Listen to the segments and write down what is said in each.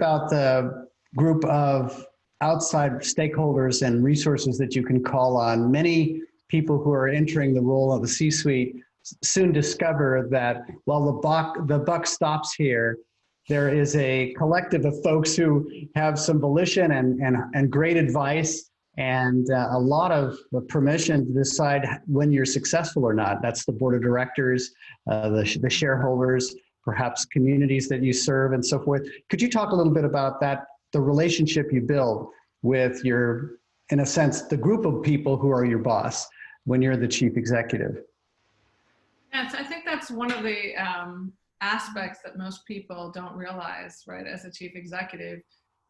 about the group of outside stakeholders and resources that you can call on, many people who are entering the role of the C-suite soon discover that while the buck stops here, there is a collective of folks who have some volition and great advice and a lot of permission to decide when you're successful or not. That's the board of directors, the shareholders, perhaps communities that you serve and so forth. Could you talk a little bit about that, the relationship you build with your, in a sense, the group of people who are your boss when you're the chief executive? Yes, I think that's one of the aspects that most people don't realize, right? As a chief executive,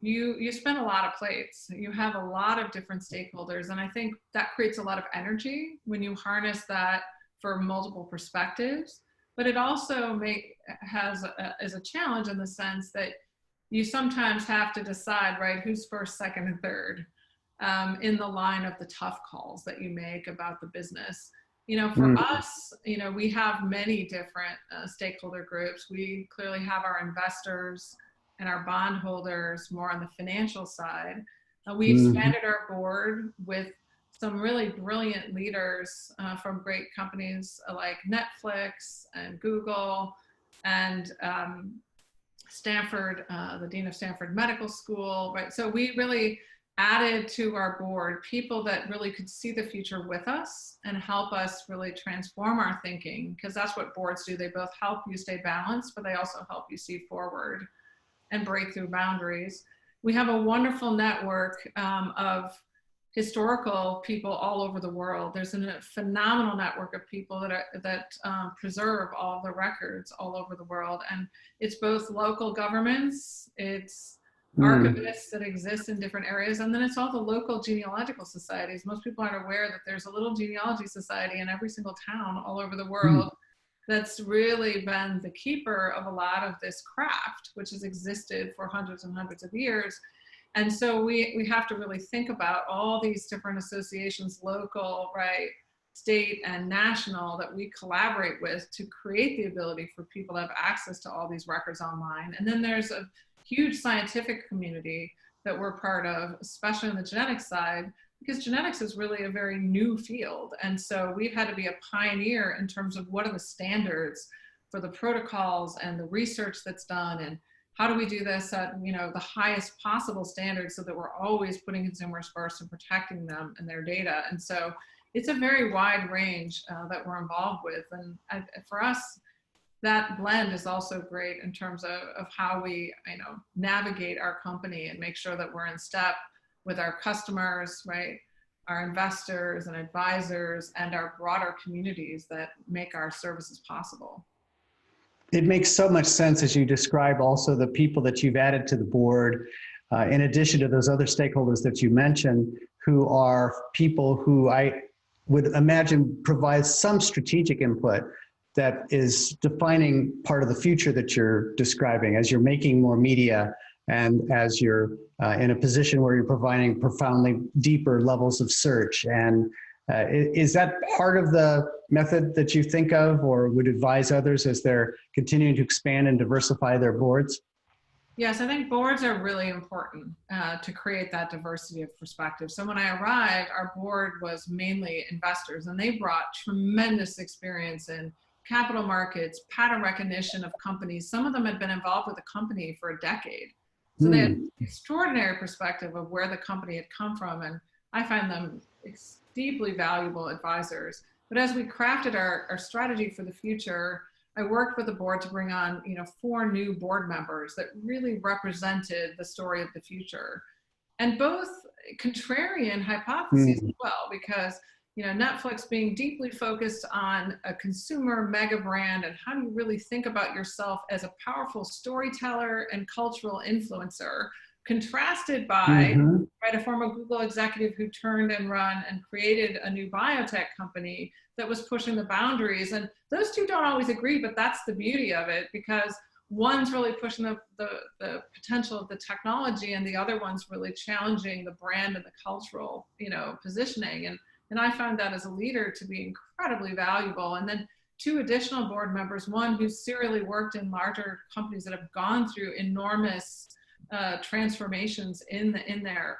you spin a lot of plates. You have a lot of different stakeholders, and I think that creates a lot of energy when you harness that for multiple perspectives. But it also is a challenge in the sense that you sometimes have to decide, right, who's first, second, and third in the line of the tough calls that you make about the business. You know, for us, you know, we have many different stakeholder groups. We clearly have our investors and our bondholders more on the financial side. We expanded our board with some really brilliant leaders from great companies like Netflix and Google and Stanford, the Dean of Stanford Medical School, right? So we really added to our board people that really could see the future with us and help us really transform our thinking, because that's what boards do. They both help you stay balanced, but they also help you see forward and break through boundaries. We have a wonderful network of historical people all over the world. There's a phenomenal network of people that preserve all the records all over the world. And it's both local governments, it's archivists that exist in different areas, and then it's all the local genealogical societies. Most people aren't aware that there's a little genealogy society in every single town all over the world that's really been the keeper of a lot of this craft, which has existed for hundreds and hundreds of years. And so we have to really think about all these different associations, local, right, state and national, that we collaborate with to create the ability for people to have access to all these records online. And then there's a huge scientific community that we're part of, especially on the genetics side, because genetics is really a very new field. And so we've had to be a pioneer in terms of what are the standards for the protocols and the research that's done, and how do we do this at, you know, the highest possible standards so that we're always putting consumers first and protecting them and their data. And so it's a very wide range that we're involved with. And for us, that blend is also great in terms of how we, you know, navigate our company and make sure that we're in step with our customers, right? Our investors and advisors and our broader communities that make our services possible. It makes so much sense as you describe also the people that you've added to the board, in addition to those other stakeholders that you mentioned, who are people who I would imagine provide some strategic input that is defining part of the future that you're describing as you're making more media and as you're in a position where you're providing profoundly deeper levels of search. And is that part of the method that you think of or would advise others as they're continuing to expand and diversify their boards? Yes, I think boards are really important to create that diversity of perspective. So when I arrived, our board was mainly investors, and they brought tremendous experience in capital markets, pattern recognition of companies. Some of them had been involved with the company for a decade. So they had extraordinary perspective of where the company had come from, and I find them deeply valuable advisors. But as we crafted our strategy for the future, I worked with the board to bring on, you know, 4 new board members that really represented the story of the future, and both contrarian hypotheses as well, because, you know, Netflix being deeply focused on a consumer mega brand and how do you really think about yourself as a powerful storyteller and cultural influencer, contrasted by right, a former Google executive who turned and run and created a new biotech company that was pushing the boundaries. And those two don't always agree, but that's the beauty of it, because one's really pushing the potential of the technology and the other one's really challenging the brand and the cultural, you know, positioning. And I found that as a leader to be incredibly valuable. And then 2 additional board members, one who's serially worked in larger companies that have gone through enormous transformations in their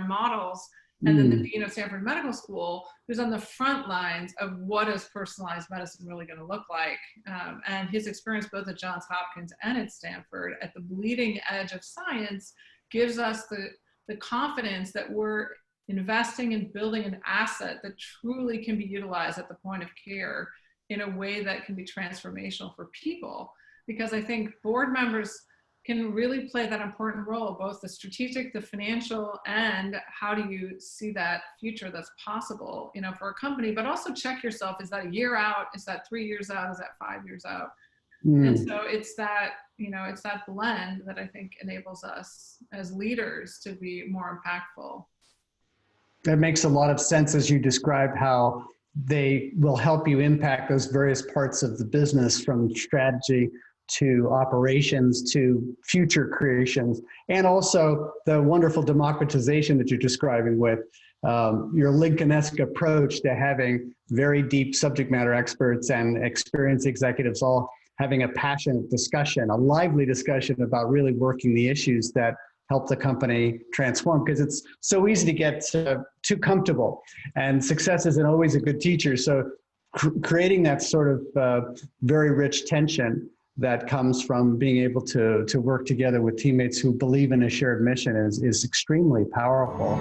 models. And then the dean of Stanford Medical School, who's on the front lines of what is personalized medicine really going to look like. And his experience both at Johns Hopkins and at Stanford at the bleeding edge of science gives us the confidence that we're investing in building an asset that truly can be utilized at the point of care in a way that can be transformational for people. Because I think board members can really play that important role, both the strategic, the financial, and how do you see that future that's possible, for a company, but also check yourself, is that a year out? Is that 3 years out? Is that 5 years out? And so it's that, it's that blend that I think enables us as leaders to be more impactful. That makes a lot of sense as you describe how they will help you impact those various parts of the business, from strategy to operations to future creations, and also the wonderful democratization that you're describing with your Lincolnesque approach to having very deep subject matter experts and experienced executives all having a passionate discussion, a lively discussion about really working the issues that help the company transform, because it's so easy to get too comfortable, and success isn't always a good teacher. So creating that sort of very rich tension that comes from being able to work together with teammates who believe in a shared mission is extremely powerful.